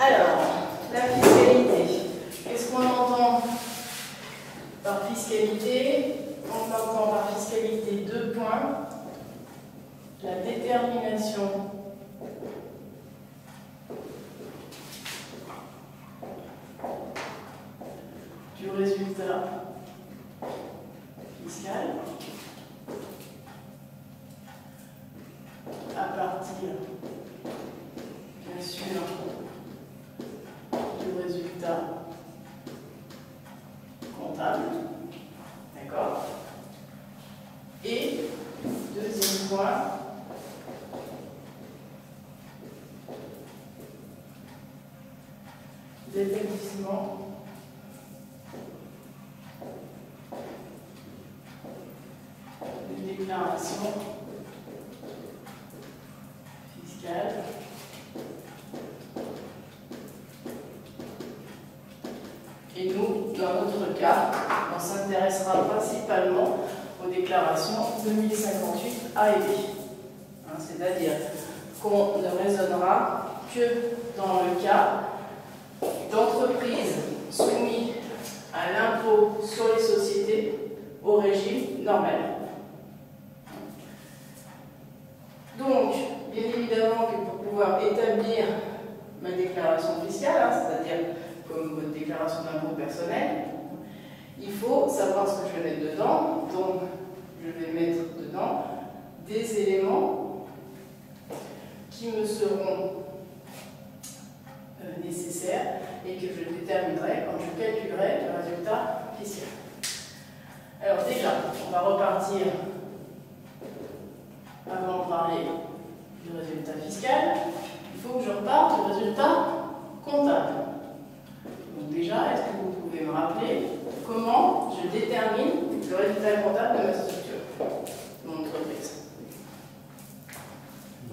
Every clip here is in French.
Alors, la fiscalité. Qu'est-ce qu'on entend par fiscalité? On entend par fiscalité 2 points. La détermination du résultat fiscal à partir, bien sûr, du résultat comptable. D'accord? Et, deuxième point, l'établissement des déclarations fiscales et nous, dans notre cas, on s'intéressera principalement aux déclarations 2058 A et B. C'est-à-dire qu'on ne raisonnera que dans le cas d'entreprises soumises à l'impôt sur les sociétés au régime normal. Donc, bien évidemment que pour pouvoir établir ma déclaration fiscale, c'est-à-dire comme votre déclaration d'impôt personnel, il faut savoir ce que je vais mettre dedans. Donc, je vais mettre dedans des éléments qui me seront nécessaires et que je déterminerai quand je calculerai le résultat fiscal. Alors déjà, on va repartir avant de parler du résultat fiscal. Il faut que je reparte du résultat comptable. Donc déjà, est-ce que vous pouvez me rappeler comment je détermine le résultat comptable de ma structure, de mon entreprise?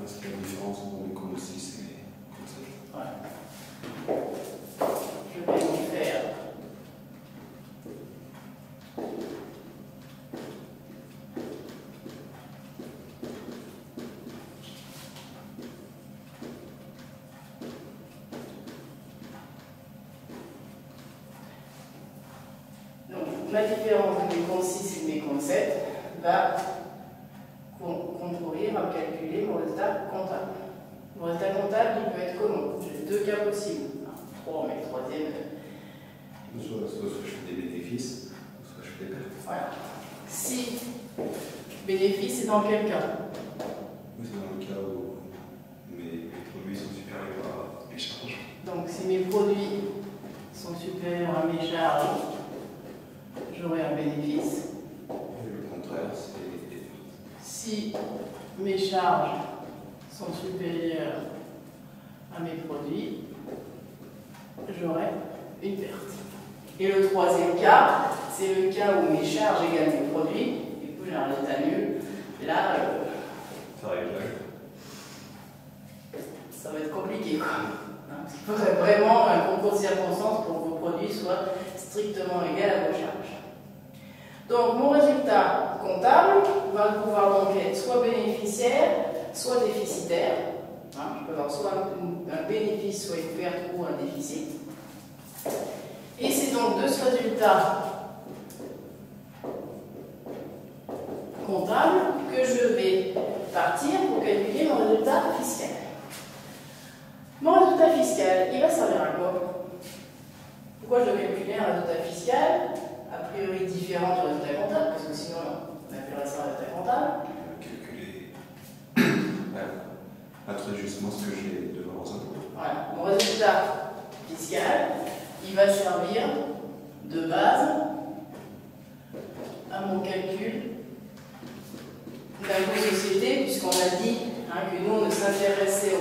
C'est la différence entre les comptes 6 et les comptes 7. Voilà. Je vais donc faire ma différence de mes comptes 6 et de mes comptes 7 va concourir à calculer mon résultat comptable. Mon résultat comptable, il peut être comment? J'ai 2 cas possibles. 3, mais le troisième. Soit je fais des bénéfices, soit je fais des pertes. Voilà. Si bénéfice, c'est dans quel cas? Oui, c'est dans le cas où mes produits sont supérieurs à mes charges. Donc, si mes produits sont supérieurs à mes charges, j'aurai un bénéfice. Et le contraire, c'est des pertes. Si mes charges sont supérieures à mes produits, j'aurai une perte. Et le troisième cas, c'est le cas où mes charges égalent mes produits, du coup j'ai un résultat nul. Là, Ça arrive là. ça va être compliqué, quoi. Il faudrait vraiment un concours de circonstances pour que vos produits soient strictement égaux à vos charges. Donc mon résultat comptable va pouvoir donc être soit bénéficiaire, soit déficitaire. Je peux avoir soit un bénéfice, soit une perte ou un déficit. Et c'est donc de ce résultat comptable que je vais partir pour calculer mon résultat fiscal. Mon résultat fiscal, il va servir à quoi? Pourquoi je dois calculer un résultat fiscal a priori différent du résultat comptable, parce que sinon on appellerait ça un résultat comptable? Calculer très justement ce que j'ai devant aux impôts. Voilà. Mon résultat fiscal, il va servir de base à mon calcul d'impôt société, puisqu'on a dit que nous on ne s'intéressait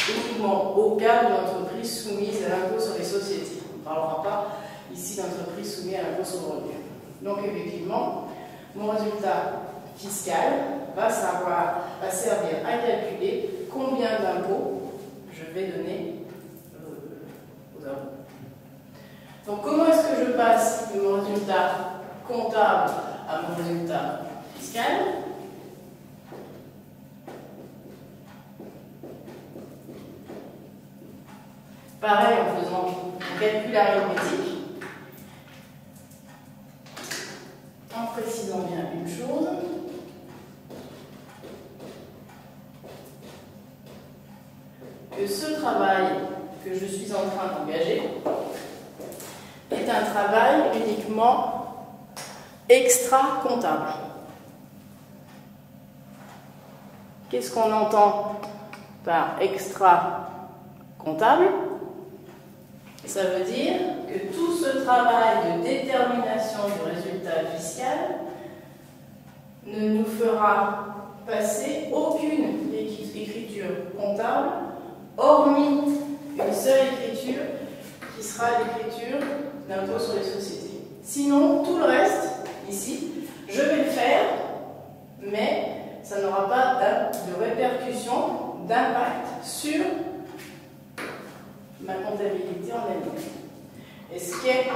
uniquement au cas de l'entreprise soumise à l'impôt sur les sociétés. On ne parlera pas ici d'entreprise soumise à l'impôt sur le revenu. Donc effectivement, mon résultat fiscal va servir à calculer combien d'impôts je vais donner aux impôts. Donc comment est-ce que je passe de mon résultat comptable à mon résultat fiscal? pareil en faisant un calcul arithmétique, en précisant bien une chose. Que ce travail que je suis en train d'engager est un travail uniquement extra-comptable. Qu'est-ce qu'on entend par extra-comptable? Ça veut dire que tout ce travail de détermination du résultat fiscal ne nous fera passer aucune écriture comptable, hormis une seule écriture qui sera l'écriture d'impôt sur les sociétés. Sinon, tout le reste, ici, je vais le faire, mais ça n'aura pas de répercussion, d'impact sur ma comptabilité en elle-même. Et ce qui est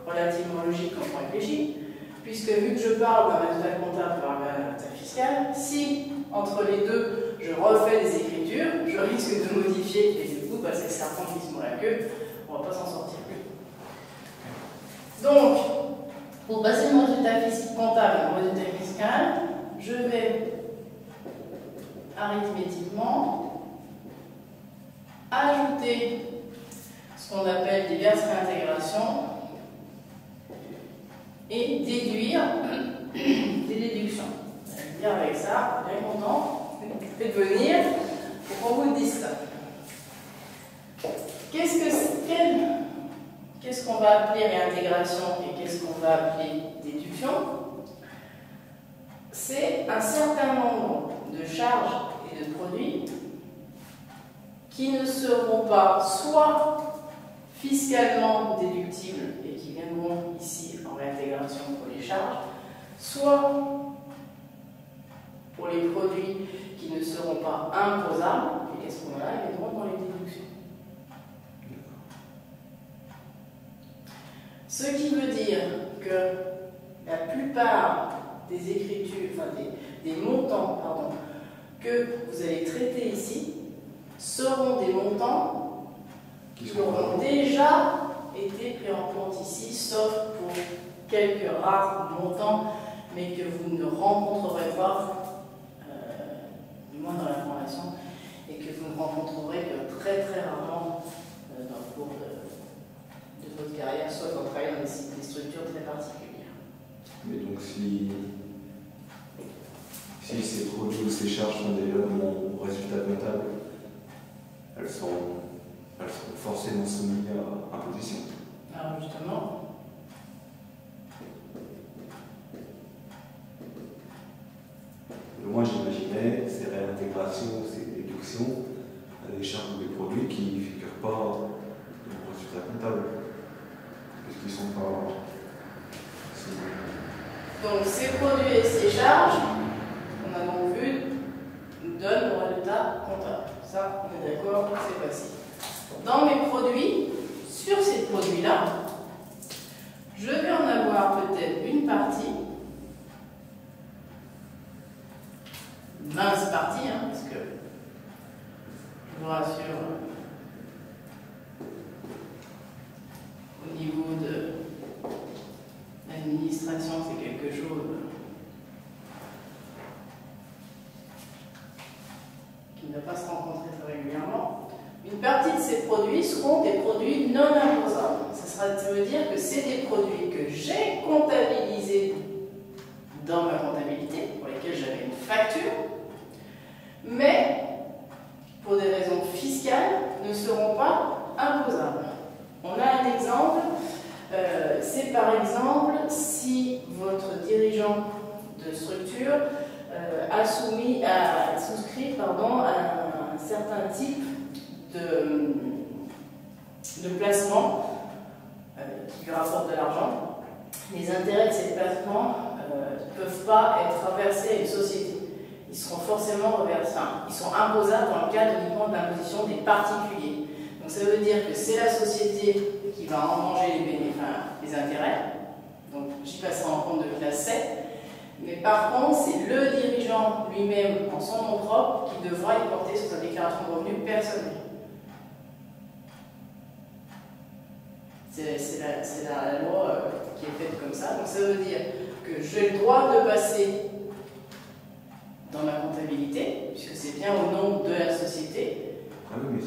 relativement logique quand on réfléchit, puisque vu que je parle d'un résultat comptable par un résultat fiscal, si entre les deux je refais des écritures, je risque de modifier et du coup passer le serpent qui se mord la queue, on ne va pas s'en sortir. Donc, pour passer mon résultat comptable en résultat fiscal, je vais arithmétiquement ajouter ce qu'on appelle diverses réintégrations et déduire des déductions. Vous allez me dire avec ça, bien content, faites venir pour qu'on vous le dise ça. Qu'est-ce qu'on va appeler réintégration et qu'est-ce qu'on va appeler déduction? C'est un certain nombre de charges et de produits qui ne seront pas soit fiscalement déductibles et qui viendront ici en réintégration pour les charges, soit pour les produits qui ne seront pas imposables, et qu'est-ce qu'on a? Ils viendront dans les déductions. Ce qui veut dire que la plupart des écritures, enfin des montants, pardon, que vous allez traiter ici seront des montants qui auront déjà été pris en compte ici, sauf pour quelques rares montants, mais que vous ne rencontrerez pas, du moins dans la formation, et que vous ne rencontrerez que très très rarement dans le cours de votre carrière, soit quand vous travaillez dans des structures très particulières. Mais donc si ces produits ou ces charges sont déjà dans mon résultat comptable, elles seront forcément soumises à imposition. Alors justement, moi j'imaginais ces réintégrations, ces déductions, des charges ou des produits qui ne figurent pas dans mon résultat comptable, puisqu'ils ne sont pas soumis. Donc ces produits et ces charges, on a donc vu, nous donnent le résultat comptable. Ça, on est d'accord, c'est facile. Dans mes produits, sur ces produits-là, je vais en avoir peut-être une partie, une mince partie, hein, parce que je vous rassure, au niveau de l'administration, c'est quelque chose qui ne va pas se rencontrer très régulièrement. Une partie de ces produits seront des produits non imposables. Ça veut dire que c'est des produits que j'ai comptabilisés dans ma comptabilité, pour lesquels j'avais une facture, mais pour des raisons fiscales ne seront pas imposables. On a un exemple, c'est par exemple si votre dirigeant de structure a souscrit à un certain type de placement qui lui rapporte de l'argent. Les intérêts de ces placements ne peuvent pas être reversés à une société. Ils seront forcément reversés, ils sont imposables dans le cadre uniquement de l'imposition des particuliers. Donc ça veut dire que c'est la société qui va engranger les intérêts. Donc j'y passerai en compte de classe 7. Mais par contre, c'est le dirigeant lui-même, en son nom propre, qui devra y porter sur sa déclaration de revenus personnels. C'est la loi qui est faite comme ça. Donc ça veut dire que j'ai le droit de passer dans ma comptabilité, puisque c'est bien au nom de la société. Ah oui,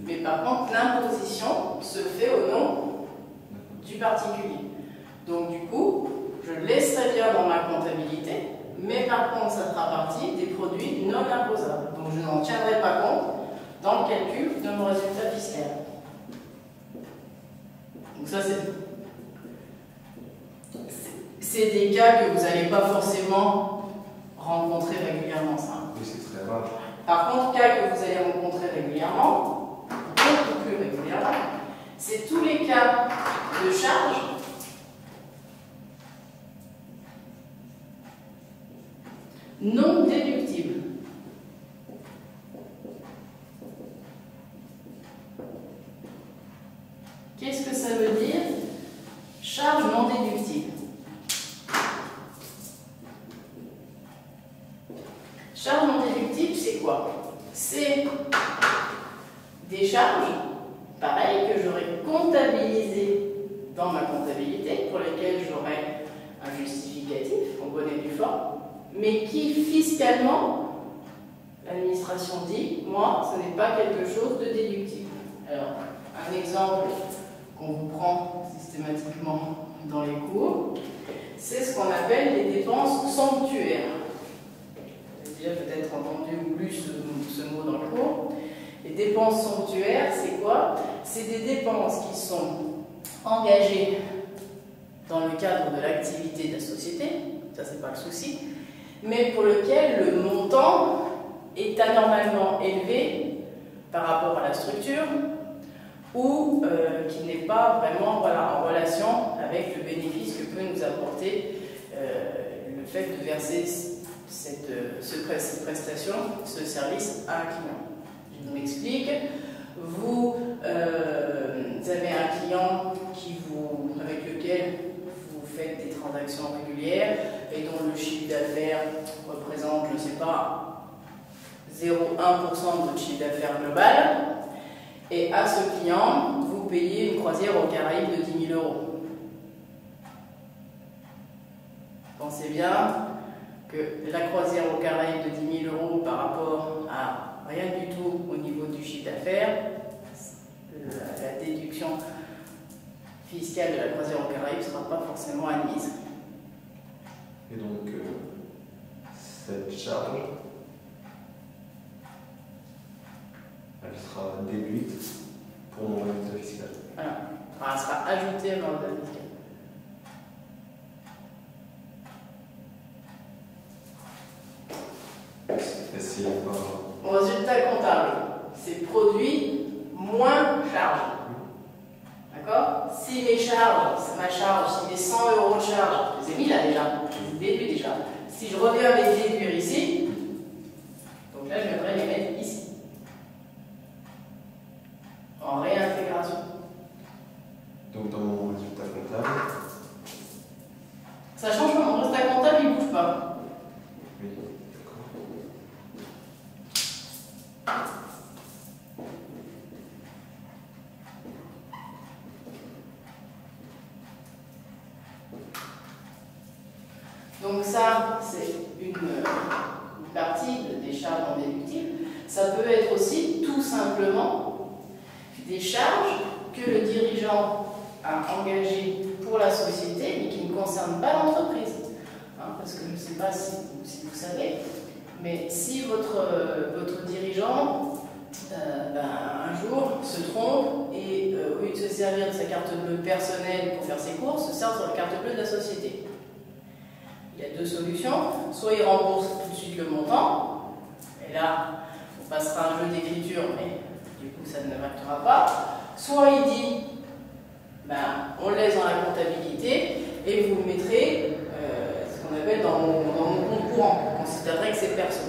mais par contre, l'imposition se fait au nom du particulier. Donc du coup, je laisserai bien dans ma comptabilité, mais par contre, ça fera partie des produits non imposables. Donc je n'en tiendrai pas compte dans le calcul de mon résultat fiscal. Donc ça, c'est des cas que vous n'allez pas forcément rencontrer régulièrement, ça. Oui, c'est très rare. Par contre, cas que vous allez rencontrer régulièrement, beaucoup plus régulièrement, c'est tous les cas de charge non déductibles. Qu'est-ce que ça veut dire? Charge non déductible. Charge non déductible, c'est quoi? C'est des charges, pareil, que j'aurais comptabilisées dans ma comptabilité, pour lesquelles j'aurais un justificatif, en bonne et due forme, mais qui, fiscalement, l'administration dit, moi, ce n'est pas quelque chose de déductible. Alors, un exemple qu'on vous prend systématiquement dans les cours, c'est ce qu'on appelle les dépenses sanctuaires. Vous avez déjà peut-être entendu ou lu ce mot dans le cours. Les dépenses sanctuaires, c'est quoi? C'est des dépenses qui sont engagées dans le cadre de l'activité de la société, ça c'est pas le souci, mais pour lequel le montant est anormalement élevé par rapport à la structure, ou qui n'est pas vraiment en relation avec le bénéfice que peut nous apporter le fait de verser cette prestation, ce service à un client. Je m'explique. Vous avez un client avec lequel vous faites des transactions régulières et dont le chiffre d'affaires représente, je ne sais pas, 0,1% de votre chiffre d'affaires global. Et à ce client, vous payez une croisière aux Caraïbes de 10 000 €. Pensez bien que la croisière aux Caraïbes de 10 000 € par rapport à rien du tout au niveau du chiffre d'affaires, la déduction fiscale de la croisière aux Caraïbes ne sera pas forcément admise. Et donc, cette charge, elle sera déduite pour mon résultat fiscal. Voilà. Enfin, elle sera ajoutée à mon résultat fiscal. C'est facile par... Mon résultat comptable, c'est produit moins charge. D'accord? Si mes charges, ma charge, si mes 100 € de charge, je les ai mis là déjà, je les ai déduits déjà. Si je reviens les déduire ici, donc là je viendrai les mettre ici. En réintégration. Donc dans mon résultat comptable, ça change pas, mon résultat comptable il ne bouge pas. oui, d'accord. Donc ça, c'est une partie des charges non déductibles. Ça peut être aussi tout simplement des charges que le dirigeant a engagées pour la société mais qui ne concernent pas l'entreprise. Hein, parce que je ne sais pas si vous savez, mais si votre dirigeant un jour se trompe et au lieu de se servir de sa carte bleue personnelle pour faire ses courses, se sert sur la carte bleue de la société. Il y a deux solutions. Soit il rembourse tout de suite le montant, et là, on passera un jeu d'écriture, mais du coup, ça ne marquera pas. Soit il dit, on le laisse dans la comptabilité, et vous le mettrez, ce qu'on appelle dans mon compte courant. On considérerait que c'est perso.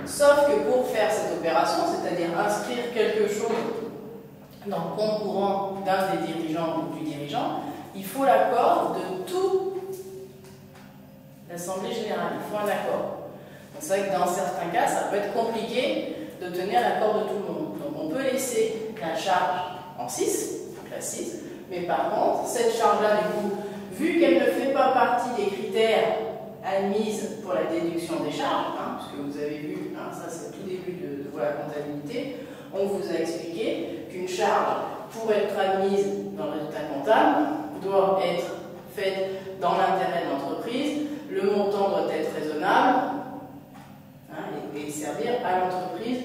Sauf que pour faire cette opération, c'est-à-dire inscrire quelque chose dans le compte courant d'un des dirigeants ou du dirigeant, il faut l'accord de tout l'Assemblée générale, il faut un accord. C'est vrai que dans certains cas, ça peut être compliqué de tenir l'accord de tout le monde. Donc on peut laisser la charge en 6, donc la 6, Mais par contre, cette charge-là, du coup, vu qu'elle ne fait pas partie des critères admis pour la déduction des charges, puisque vous avez vu, ça c'est au tout début de la comptabilité, on vous a expliqué qu'une charge, pour être admise dans le résultat comptable, doit être faite dans l'intérêt de l'entreprise, le montant doit être raisonnable et servir à l'entreprise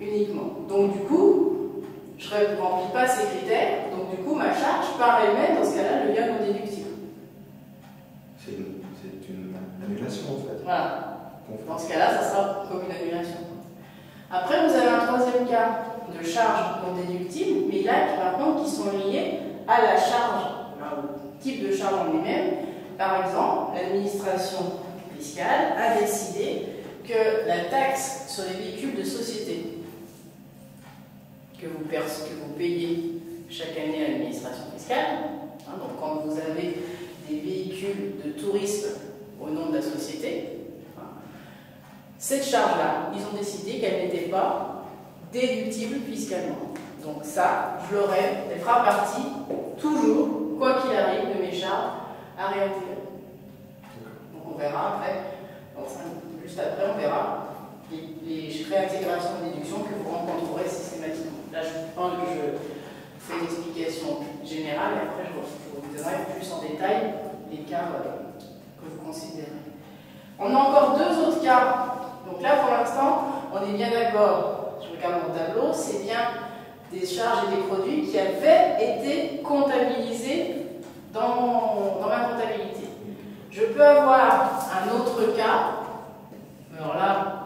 uniquement. Donc du coup, je ne remplis pas ces critères, donc du coup ma charge par elle-même, dans ce cas-là, devient non déductible. C'est une annulation en fait. Voilà. Dans ce cas-là, ça sera comme une annulation. Après, vous avez un troisième cas de charges non déductibles, mais là, par contre, qui sont liées à la charge, au type de charge en lui-même. Par exemple, l'administration fiscale a décidé que la taxe sur les véhicules de société que vous payez chaque année à l'administration fiscale, donc quand vous avez des véhicules de tourisme au nom de la société, cette charge-là, ils ont décidé qu'elle n'était pas déductible fiscalement. Donc ça, je l'aurai, elle fera partie, toujours, quoi qu'il arrive, de mes charges à réintégrer. Donc on verra après, juste après, on verra les réintégrations de déduction que vous rencontrerez systématiquement. Là, je fais une explication générale et après, je vous donnerai plus en détail les cas que vous considérez. On a encore deux autres cas. Donc là, pour l'instant, on est bien d'accord. Je regarde mon tableau, c'est bien des charges et des produits qui avaient été comptabilisés dans ma comptabilité. Je peux avoir un autre cas. Alors là,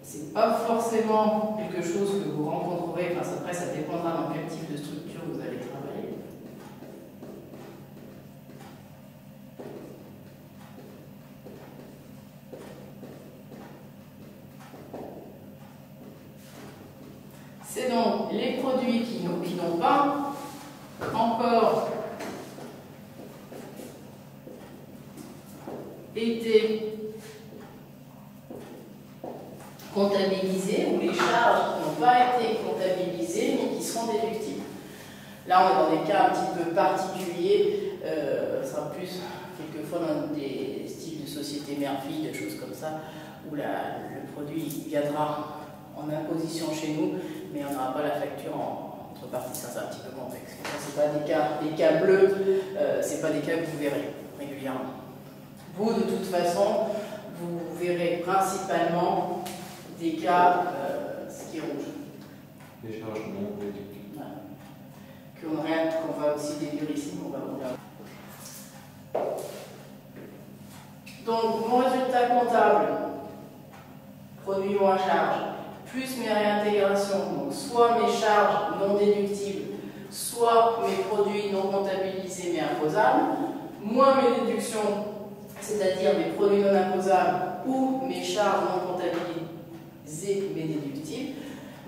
c'est pas forcément quelque chose que vous rencontrerez. Enfin, après, ça dépendra dans quel type de structure vous allez travailler. C'est donc les produits qui n'ont pas encore été comptabilisés, ou les charges qui n'ont pas été comptabilisées mais qui seront déductibles. Là, on est dans des cas un petit peu particuliers, ça sera plus quelquefois dans des styles de société mère-fille, de choses comme ça, où le produit viendra en imposition chez nous, mais on n'aura pas la facture en contrepartie. Ça, c'est un petit peu complexe. Ce n'est pas des cas bleus, c'est pas des cas que vous verrez régulièrement. Vous, de toute façon, vous verrez principalement des cas ce qui est rouge. Les charges non déductibles. Voilà. Qu'on va aussi déduire ici, on va regarder. Donc, mon résultat comptable, produit moins charge, plus mes réintégrations, donc soit mes charges non déductibles, soit mes produits non comptabilisés mais imposables, moins mes déductions, c'est-à-dire mes produits non imposables ou mes charges non comptabilisées mais déductibles,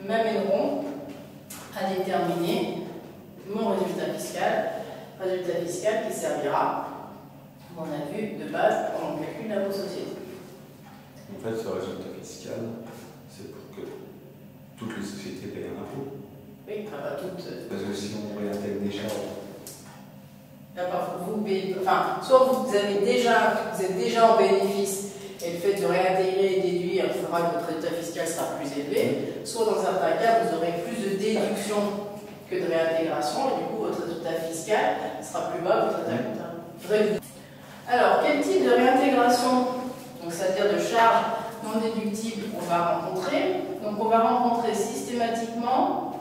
m'amèneront à déterminer mon résultat fiscal qui servira, on a vu, de base pour le calcul d'impôt société. En fait, ce résultat fiscal, c'est pour que toutes les sociétés payent un impôt. Oui, pas toutes. Parce que si on réintègre des charges. Vous payez, enfin, soit vous êtes déjà en bénéfice et le fait de réintégrer et déduire fera que votre résultat fiscal sera plus élevé, soit dans certains cas vous aurez plus de déduction que de réintégration et du coup votre résultat fiscal sera plus bas que votre résultat comptable. Alors, quel type de réintégration, donc c'est-à-dire de charges non déductibles, on va rencontrer? Donc on va rencontrer systématiquement,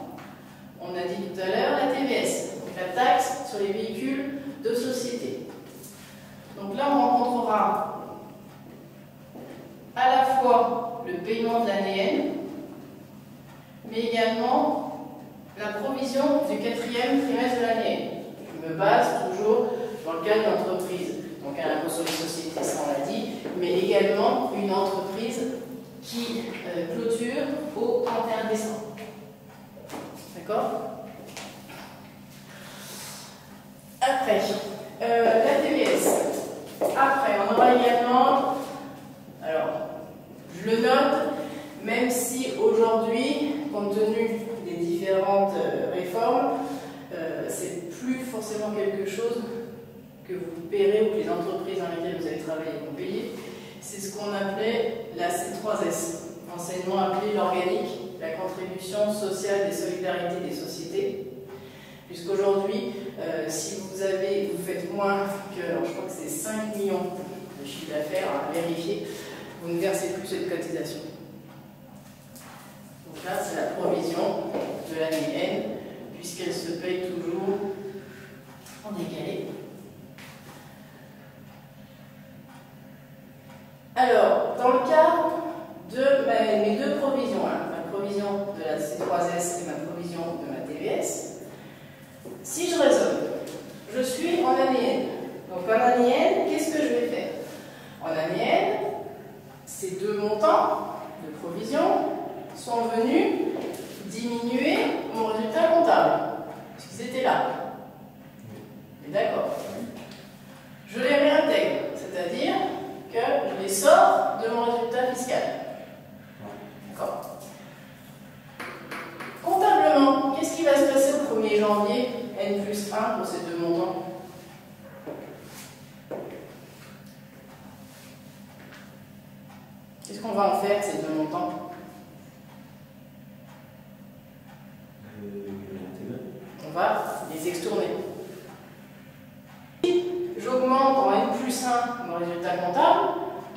on a dit tout à l'heure, la TVS, donc la taxe sur les véhicules de société. Donc là, on rencontrera à la fois le paiement de l'ANN, mais également la provision du 4e trimestre de l'année. Je me base toujours dans le cas d'une entreprise. Donc un impôt sur les sociétés, ça on l'a dit, mais également une entreprise qui clôture au 31 décembre. D'accord? Après, la TVS. Après, on aura également, alors, je le note, même si aujourd'hui, compte tenu des différents différentes réformes, c'est plus forcément quelque chose que vous paierez ou que les entreprises dans lesquelles vous allez travailler vont payer. C'est ce qu'on appelait la C3S, enseignement appelé l'organique, la contribution sociale des solidarités des sociétés. Puisqu'aujourd'hui, si vous faites moins que, alors je crois que c'est 5 millions de chiffre d'affaires à vérifier, vous ne versez plus cette cotisation. Donc là, c'est la provision de l'année N, puisqu'elle se paye toujours en décalé. Alors, dans le cas de mes deux provisions, ma provision de la C3S et ma provision de ma TVS, si je raisonne, je suis en année N. Donc en année N, qu'est-ce que je vais faire? En année N, ces deux montants de provision sont venus diminuer mon résultat comptable, puisqu'ils étaient là. D'accord. Je les réintègre, c'est-à-dire que je les sors de mon résultat fiscal. D'accord. Comptablement, qu'est-ce qui va se passer au 1er janvier N plus 1 pour ces deux montants? Qu'est-ce qu'on va en faire, ces deux montants? On va les extourner. Si j'augmente en N plus 1 mon résultat comptable,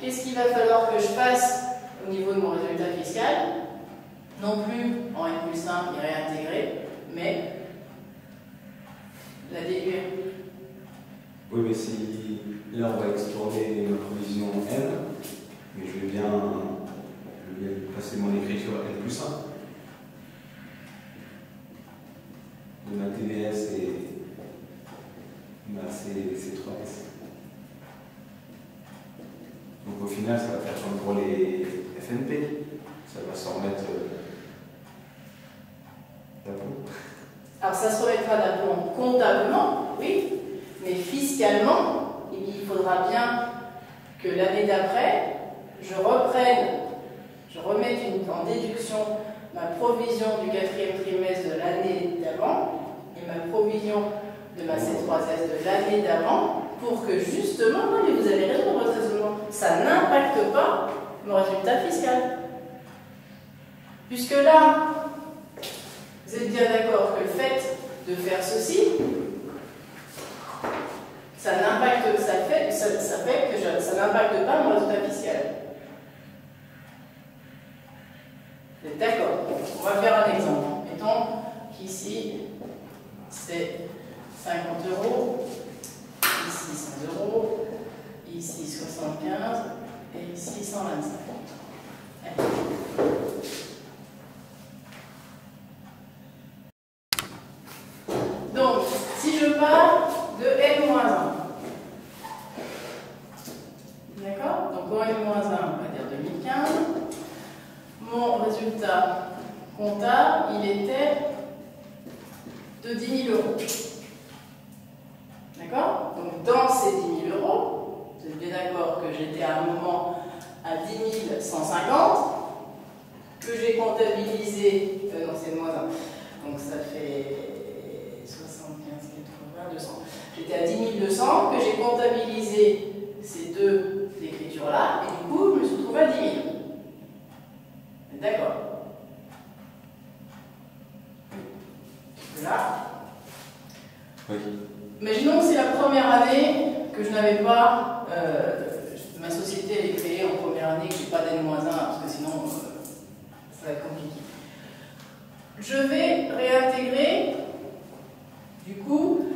qu'est-ce qu'il va falloir que je fasse au niveau de mon résultat fiscal? Non plus en N plus 1 y réintégrer, mais la déduire. Oui, mais si là on va extourner ma provision N, mais je vais bien passer mon écriture N plus 1 de ma TVS et ma C3S. Donc au final, ça va faire comme pour les FNP, ça va s'en remettre d'impôt. Alors ça se remettra d'impôt comptablement, oui, mais fiscalement, il faudra bien que l'année d'après, je remette en déduction ma provision du 4e trimestre de l'année d'avant et ma provision de ma C3S de l'année d'avant pour que justement, non mais vous avez raison dans votre raisonnement, ça n'impacte pas mon résultat fiscal. Puisque là, vous êtes bien d'accord que le fait de faire ceci, ça n'impacte pas mon résultat fiscal. Vous êtes d'accord? On va faire un exemple. Mettons qu'ici, c'est 50 €, ici 100 €, ici 75 et ici 125. Allez. Donc, si je pars de N-1, d'accord? Donc en N-1, on va dire 2015, mon résultat comptable, il était de 10 000 €. D'accord? Donc dans ces 10 000 €, vous êtes bien d'accord que j'étais à un moment à 10 150, que j'ai comptabilisé, non c'est moins 1, donc ça fait 75, 80, 200. J'étais à 10 200, que j'ai comptabilisé ces deux écritures-là, et du coup je me suis trouvé à 10 000. D'accord? Là. Oui. Imaginons que c'est la première année que je n'avais pas, ma société elle est créée en première année, que je n'ai pas d'N-1, parce que sinon ça va être compliqué. Je vais réintégrer, du coup,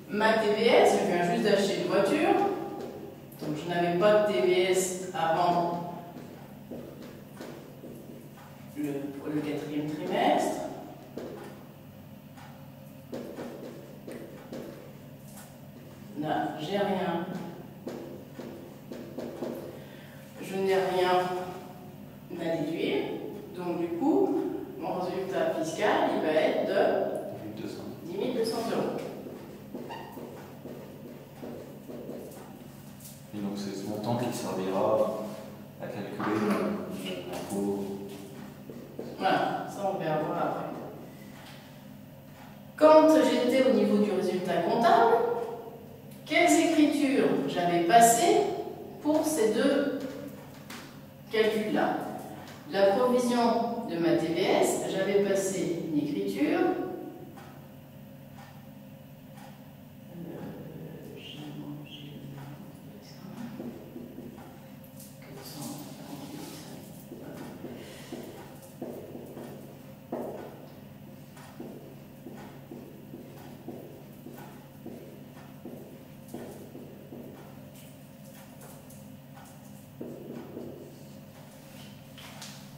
ma TVS, je viens juste d'acheter une voiture, donc je n'avais pas de TVS avant le 4e trimestre. Là, j'ai rien. Je n'ai rien à déduire. Donc, du coup, mon résultat fiscal, il va être de 10 200 €. Et donc, c'est ce montant qui servira à calculer l'impôt. Voilà, ça on verra après. quand j'étais au niveau du résultat comptable, quelles écritures j'avais passées pour ces deux calculs-là. La provision de ma TVS, j'avais passé une écriture.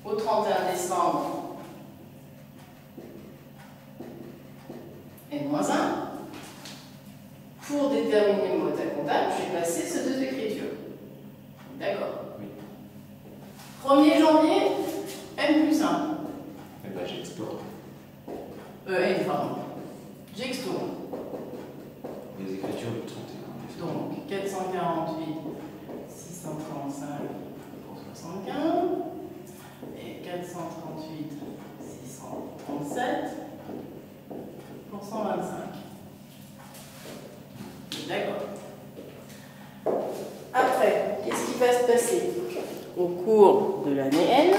Au 31 décembre, N-1. Pour déterminer mon état comptable, je vais passer ces deux écritures. D'accord. Oui. 1er janvier, N+1. Et ben j'explore. N, pardon. J'extourne. Les écritures du 31. Donc, 448, 635 pour 75. Et 438, 637 pour 125. D'accord. Après, qu'est-ce qui va se passer au cours de l'année N?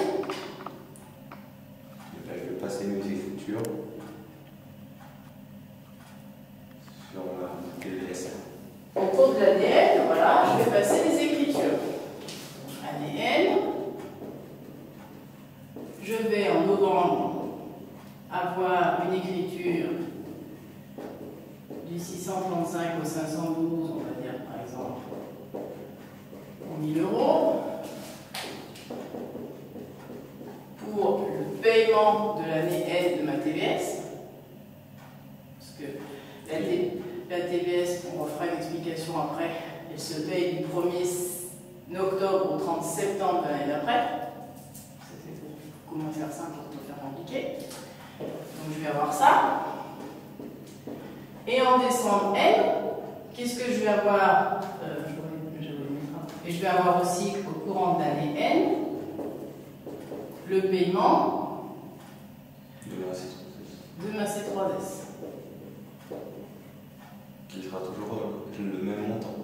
Je vais passer mes écritures sur la TVS. Au cours de l'année N, voilà, je vais passer les écritures. Année N. Je vais en novembre avoir une écriture du 635 au 512, on va dire par exemple, pour 1000 €. Pour le paiement de l'année N de ma TVS, parce que la TVS, on refera une explication après, elle se paye du 1er octobre au 30 septembre de l'année d'après. Comment faire simple pour pas faire compliqué. Donc je vais avoir ça. Et en décembre N, qu'est-ce que je vais avoir Et je vais avoir aussi au courant de l'année N le paiement de ma C3S. Qui sera toujours le même montant.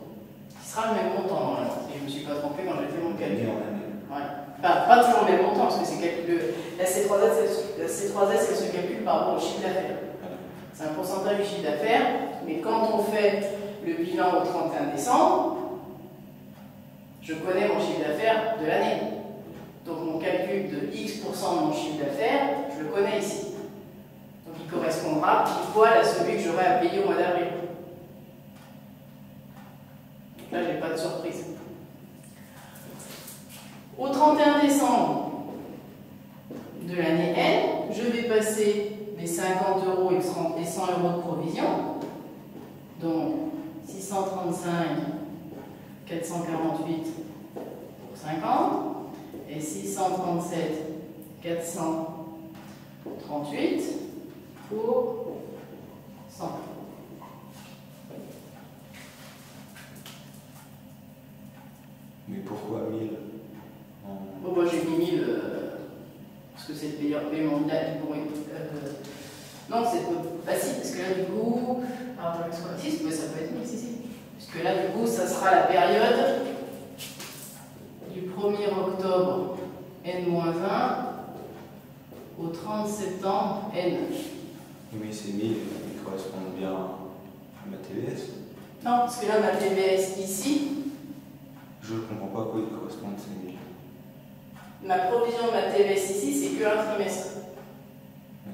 Qui sera le même montant normalement. Je ne me suis pas trompé quand j'ai fait mon calcul. Ouais. Pas toujours le même montant, parce que c'est la C3S, elle se calcule par rapport au chiffre d'affaires. C'est un pourcentage du chiffre d'affaires, mais quand on fait le bilan au 31 décembre, je connais mon chiffre d'affaires de l'année. Donc mon calcul de X% de mon chiffre d'affaires, je le connais ici. Donc il correspondra pile poil à celui que j'aurai à payer au mois d'avril. Donc là, je n'ai pas de surprise. Au 31 décembre de l'année N, je vais passer mes 50 € et 100 € de provision. Donc 635, 448 pour 50 et 637, 438 pour 100. Mais pourquoi 1000 Bon, moi j'ai mis 1000 parce que c'est le meilleur paiement de l'année. Non, c'est facile parce que là du coup, alors si, ça peut être 1000, si. Parce que là du coup, ça sera la période du 1er octobre N-1 au 30 septembre N. Oui, ces 1000, ils correspondent bien à ma TVS. Non, parce que là, ma TVS ici, je ne comprends pas à quoi ils correspondent ces 1000. Ma provision de ma TVS ici, c'est qu'un trimestre. Oui.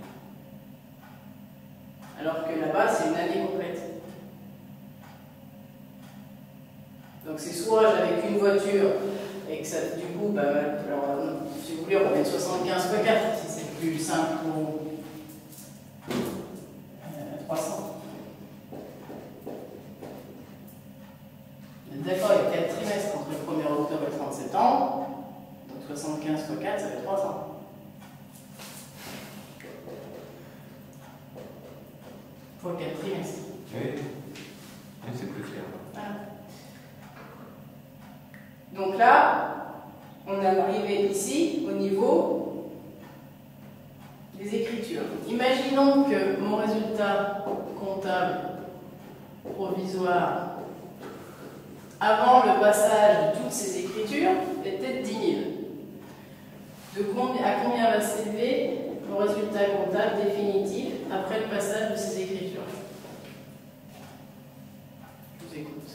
Alors que là-bas, c'est une année complète. Donc c'est soit j'avais qu'une voiture et que ça, du coup, bah, alors, si vous voulez, on va mettre 75 x 4, si c'est plus simple pour 300. D'accord, il y a 4 trimestres entre le 1er octobre et le 30 septembre. Donc 75 x 4, ça fait 300. Pour 4 trimestres. Oui, c'est plus clair. Voilà. Donc là, on est arrivé ici au niveau les écritures. Imaginons que mon résultat comptable provisoire avant le passage de toutes ces écritures était de 10 000. À combien va s'élever mon résultat comptable définitif après le passage de ces écritures? Je vous écoute.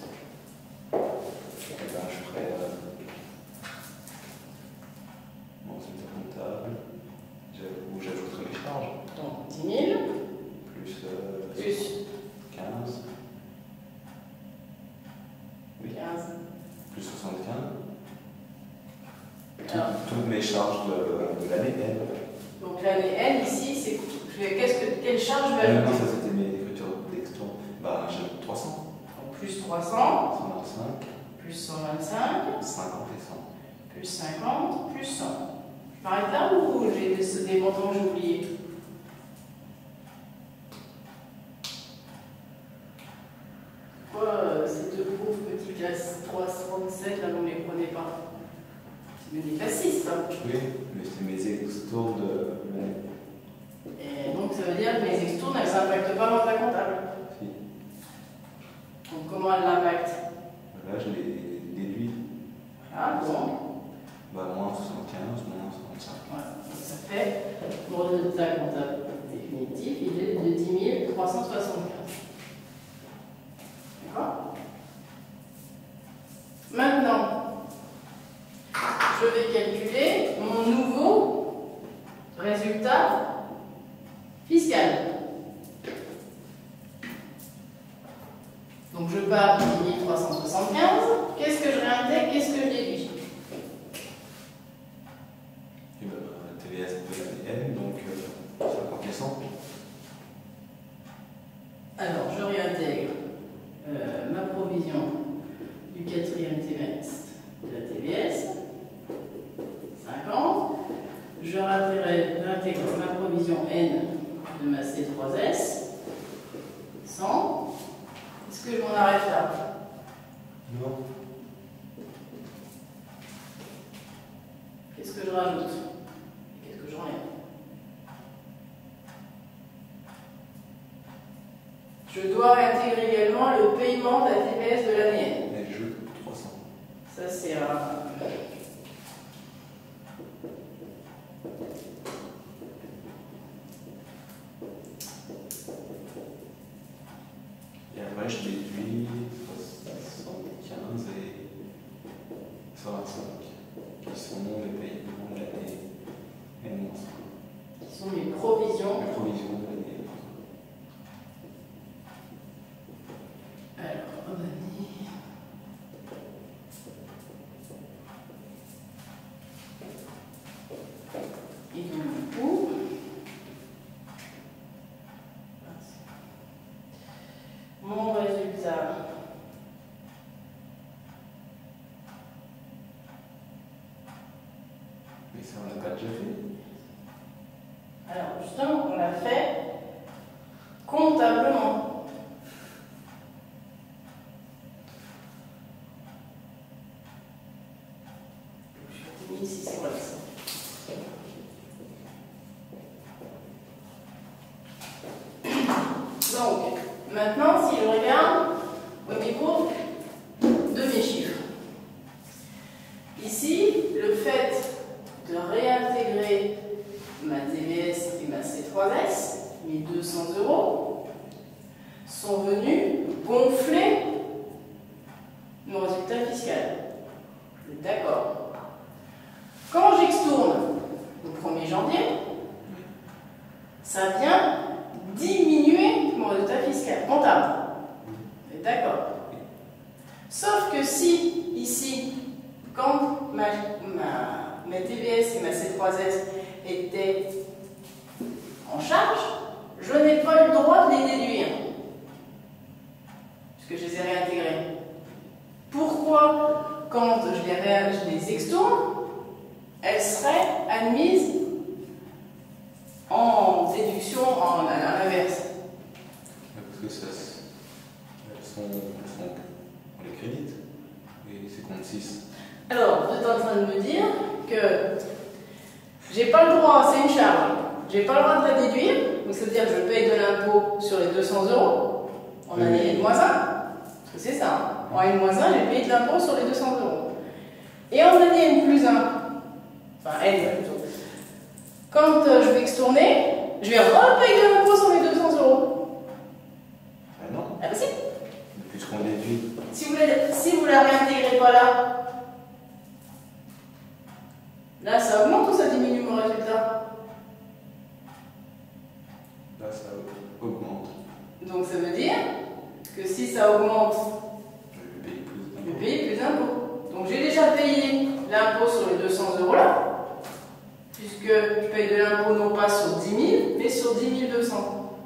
Eh ben, je ferai mon résultat comptable, où j'ajouterai les charges. Donc 10 000 Plus, plus 15. Oui. 15. Plus 75. Alors, Toutes mes charges de l'année N. donc l'année N ici, c'est quelle charge je vais Non, ajouter? ça c'était mes écritures d'exton. Bah, j'ajoute 300. Donc plus 300, 125, plus 125, 50 et 100. plus 50, plus 100. Je m'arrête là ou j'ai des montants que j'ai oubliés? Pourquoi ces deux pauvres petits classes 337, là, vous ne les prenez pas? C'est des classes ça. Oui, mais c'est mes extours de l'année. Et donc ça veut dire que mes extours, elles ne s'impactent pas dans ta comptable. Si. Donc comment elles l'impactent? Là, je les déduis. Ah bon. Bah, moins 75, moins 65. Voilà. Donc ça fait mon résultat comptable définitif, il est de 10 375. D'accord? Maintenant, je vais calculer mon nouveau résultat fiscal. Donc je pars de 10 375. Qu'est-ce que je réintègre? Qu'est-ce que je déduis? Et ben, TVS de l'année N, donc 50 et 100. Alors, je réintègre ma provision du 4e trimestre de la TVS, 50. Je réintègre ma provision N de ma C3S, 100. Est-ce que je m'en arrête là? Non. Qu'est-ce que je rajoute? Qu'est-ce que j'enlève? Je dois intégrer également le paiement de la TPS de l'année. Et je 300. Ça, c'est un. Et après, je déduis 75 et 125, qui sont les paiements de l'année N-1. Qui sont mes provisions. Les provisions de l'année. Alors, on a mis. Et donc, du coup. Mon résultat. Mais ça, on l'a pas déjà fait. Alors, justement, on l'a fait comptablement. Je suis ici, c'est vrai ça. Donc, maintenant, si je regarde au niveau de mes chiffres, ici, le fait de réintégrer ma TVS et ma C3S, mes 200 €, sont venus gonfler mon résultat fiscal. Vous êtes d'accord? Quand j'extourne au 1er janvier, ça vient diminuer mon résultat fiscal comptable. Vous êtes d'accord? Sauf que si, ici, quand mes TBS et ma C3S étaient en charge, je n'ai pas eu le droit de les déduire, puisque je les ai réintégrés. Pourquoi, quand je les extourne, elles seraient admises en déduction à l'inverse? Parce que on les crédite. Et c'est compte 6. Alors, vous êtes en train de me dire que j'ai pas le droit, c'est une charge, je n'ai pas le droit de la déduire, donc c'est-à-dire que je paye de l'impôt sur les 200 € en année N-1, parce que c'est ça, hein. En N-1, j'ai payé de l'impôt sur les 200 €. Et en année N+1, enfin N plutôt, quand je vais extourner, je vais repayer de l'impôt sur les 200 €. Ah non. Ah bah si. Puisqu'on déduit. Si vous la réintégrez pas là, ça augmente ou ça diminue mon résultat? Là, ça augmente. Donc ça veut dire que si ça augmente, Je vais payer plus d'impôts. je vais payer plus d'impôts. Donc j'ai déjà payé l'impôt sur les 200 € là, puisque je paye de l'impôt non pas sur 10 000, mais sur 10 200.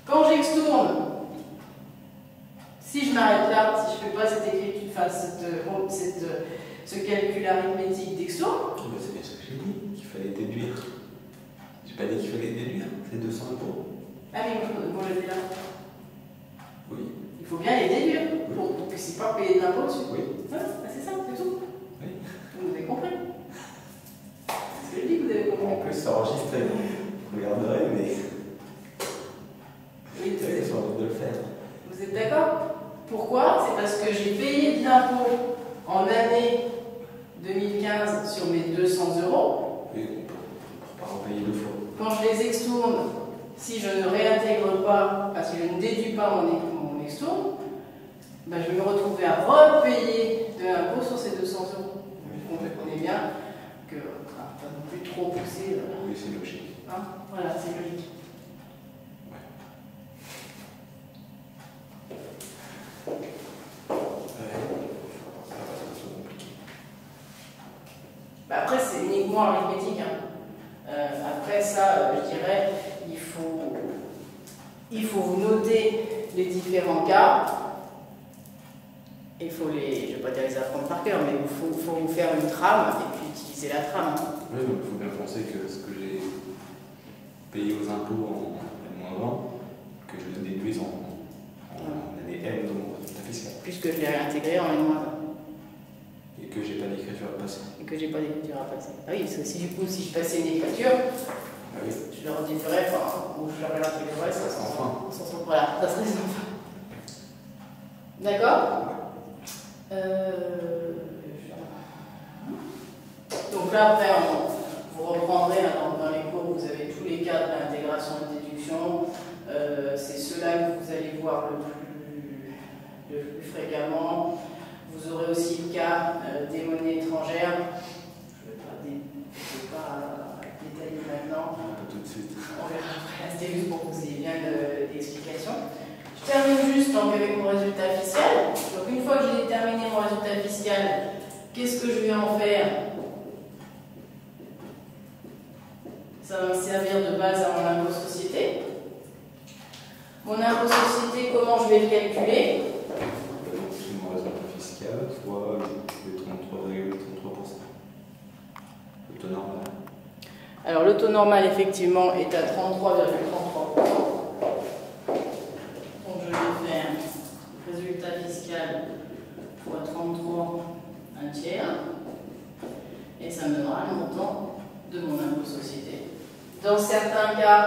Quand j'extourne, si je m'arrête là, si je ne fais pas cette écriture, enfin ce calcul arithmétique d'extourne, C'est bien ce que j'ai dit, qu'il fallait déduire. J'ai pas dit qu'il fallait déduire, c'est 200 €. ah oui, moi j'étais là. Oui. Il faut bien les déduire pour que c'est pas payer de l'impôt dessus. Oui. Voilà, c'est ça, c'est tout. Oui. Vous avez compris? C'est ce que je dis que vous avez compris. En plus, c'est enregistré. Vous regarderez, mais. Oui, C'est sur le de le faire. vous êtes d'accord? Pourquoi? C'est parce que j'ai payé de l'impôt en année 2015 sur mes 200 €. Oui, on peut pas en payer deux fois. Quand je les extourne, si je ne réintègre pas, parce que je ne déduis pas mon extourne, ben je vais me retrouver à repayer de l'impôt sur ces 200 €. Vous comprenez bien que pas non plus trop pousser. Oui, c'est logique. Hein, voilà, c'est logique. Bah après, c'est uniquement arithmétique. Hein. Après ça, je dirais, il faut vous noter les différents cas. Il faut les, je ne vais pas dire les apprendre par cœur, mais il faut vous faire une trame et puis utiliser la trame. Oui, donc il faut bien penser que ce que j'ai payé aux impôts en N-1, que je le déduise en année M dans mon résultat fiscal. Puisque je l'ai réintégré en N-1. Et que j'ai pas d'écriture à passer. Et que j'ai pas d'écriture à passer. Ah oui, parce que si du coup, si je passais une écriture, Ah oui. je leur différais, ou je leur réintégrerais, ça serait sans voilà, ça serait sans fin. D'accord? Donc là, après, vous reprendrez dans les cours, vous avez tous les cas de l'intégration et de déduction. C'est ceux-là que vous allez voir le plus fréquemment. Vous aurez aussi le cas des monnaies étrangères. Je ne vais pas détailler maintenant. Tout de suite. On verra après. C'était juste pour que vous ayez bien l'explication. Je termine juste donc avec mon résultat fiscal. Donc une fois que j'ai terminé mon résultat fiscal, qu'est-ce que je vais en faire? Ça va me servir de base à mon impôt société. Mon impôt société, comment je vais le calculer? Mon résultat fiscal, soit les 33,33%. Le taux normal. Alors le taux normal effectivement est à 33,33%. Donc je vais faire résultat fiscal fois 33 un tiers. Et ça me donnera le montant de mon impôt société. Dans certains cas,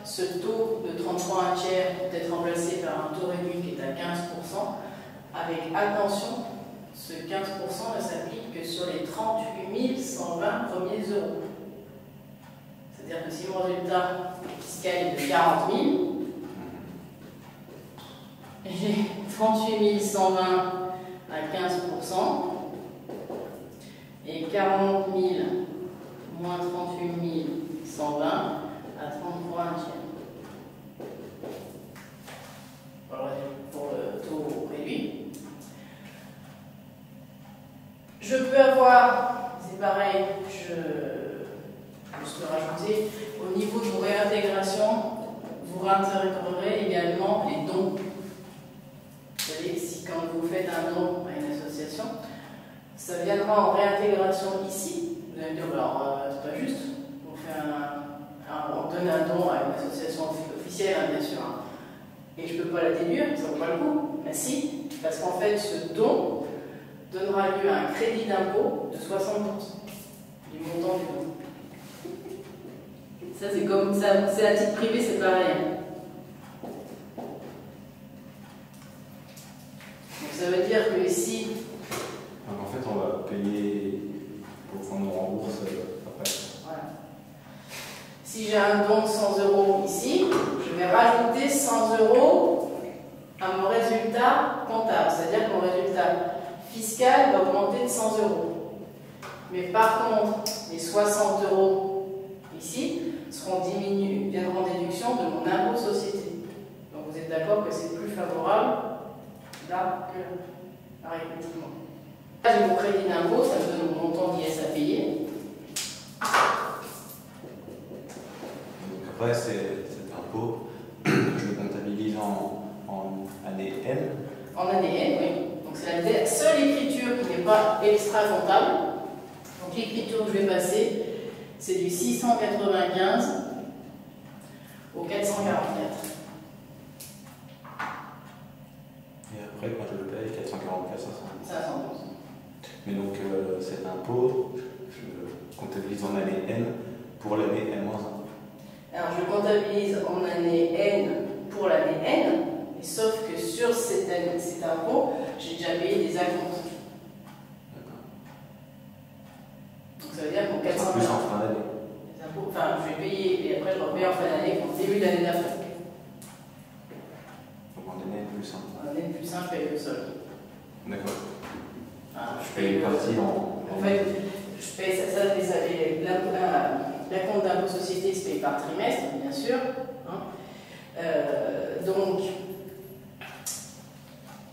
ce taux de 33 un tiers peut être remplacé par un taux réduit qui est à 15%. Avec attention, ce 15% ne s'applique que sur les 38 120 premiers euros. C'est-à-dire que si mon résultat fiscal est de 40 000, j'ai 38 120 à 15%, et 40 000 moins 38 120 à 33 un tiers. Voilà pour le taux réduit. Je peux avoir, c'est pareil, je peux rajouter, au niveau de vos réintégrations, vous réintégrerez également les dons. Vous savez, si quand vous faites un don à une association, ça viendra en réintégration ici. Vous allez me dire, alors c'est pas juste, on donne un don à une association officielle, hein, bien sûr, hein, et je ne peux pas la déduire, ça ne vaut pas le coup. Mais si, parce qu'en fait, ce don donnera lieu à un crédit d'impôt de 60% du montant du don. Ça, c'est comme ça, c'est à titre privé, c'est pareil. Donc ça veut dire que ici. Donc en fait, on va payer pour qu'on nous rembourse après. Voilà. Si j'ai un don de 100 € ici, je vais rajouter 100 € à mon résultat comptable. C'est-à-dire que mon résultat fiscal va augmenter de 100 €. Mais par contre, les 60 € ici viendront en déduction de mon impôt société. Donc vous êtes d'accord que c'est plus favorable là que là, effectivement. Là, j'ai mon crédit d'impôt, ça me donne mon montant d'IS à payer. Donc après, cet impôt, je le comptabilise en année N. En année N, oui. Donc c'est la seule écriture qui n'est pas extra-comptable. Donc l'écriture que je vais passer, c'est du 695 au 444. Et après, quand je le paye, 444, 500. 512. Mais donc cet impôt, je le comptabilise en année N pour l'année N-1. Alors je comptabilise en année N pour l'année N, et sauf que sur cet impôt, j'ai déjà payé des acomptes. Donc ça veut dire qu'en 400 plus en fin d'année. les impôts, enfin je vais payer et après je repaye en fin d'année pour le début de l'année d'après. Donc en année plus 1. En année plus 1, je paye le solde. D'accord. Ah, Je paye une partie en fait, je paye ça la compte d'impôt société se paye par trimestre, bien sûr. Hein. Donc,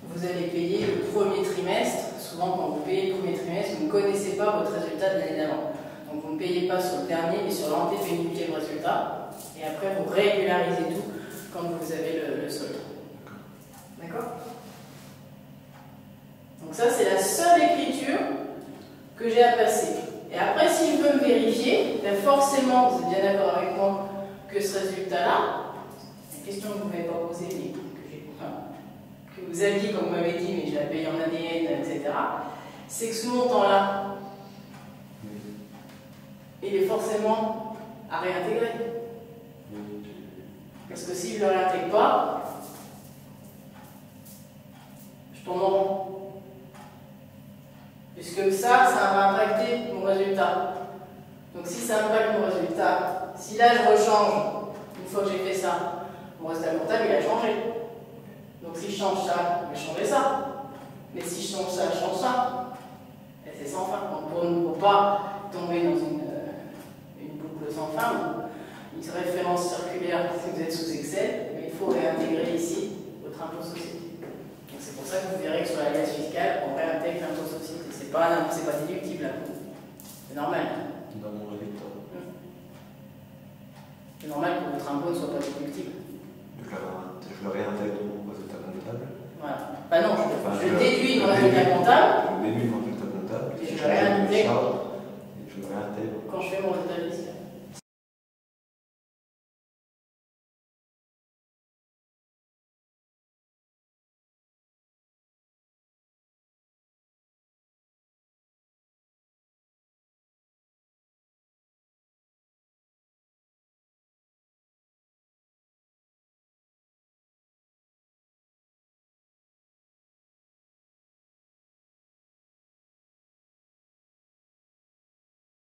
vous allez payer le premier trimestre. Souvent, quand vous payez le premier trimestre, vous ne connaissez pas votre résultat de l'année d'avant. Donc, vous ne payez pas sur le dernier, mais sur l'antépénultième résultat. Et après, vous régularisez tout quand vous avez le solde. D'accord ? Donc ça, c'est la seule écriture que j'ai à passer. Et après, si je veux me vérifier, ben forcément, vous êtes bien d'accord avec moi que ce résultat-là, c'est une question que vous ne m'avez pas posée, mais que vous aviez, comme vous m'avez dit, mais je la paye en ADN, etc., c'est que ce montant-là, il est forcément à réintégrer. Parce que si je ne le réintègre pas, je tombe en rond. Puisque ça va impacter mon résultat. Donc si ça impacte mon résultat, si là je rechange, une fois que j'ai fait ça, mon résultat comptable il a changé. Donc si je change ça, je vais changer ça. Mais si je change ça, je change ça. Et c'est sans fin. Donc pour ne pas tomber dans une boucle sans fin, ou une référence circulaire si vous êtes sous Excel, mais il faut réintégrer ici votre impôt société. C'est pour ça que vous verrez que sur la liasse fiscale, on réintègre l'impôt société. C'est pas déductible. C'est normal. Dans mon résultat. C'est normal que votre impôt ne soit pas déductible. Je le réintègre dans mon résultat comptable. Voilà. Bah non, je déduis mon résultat comptable. Je déduis mon résultat comptable. Et je le réintègre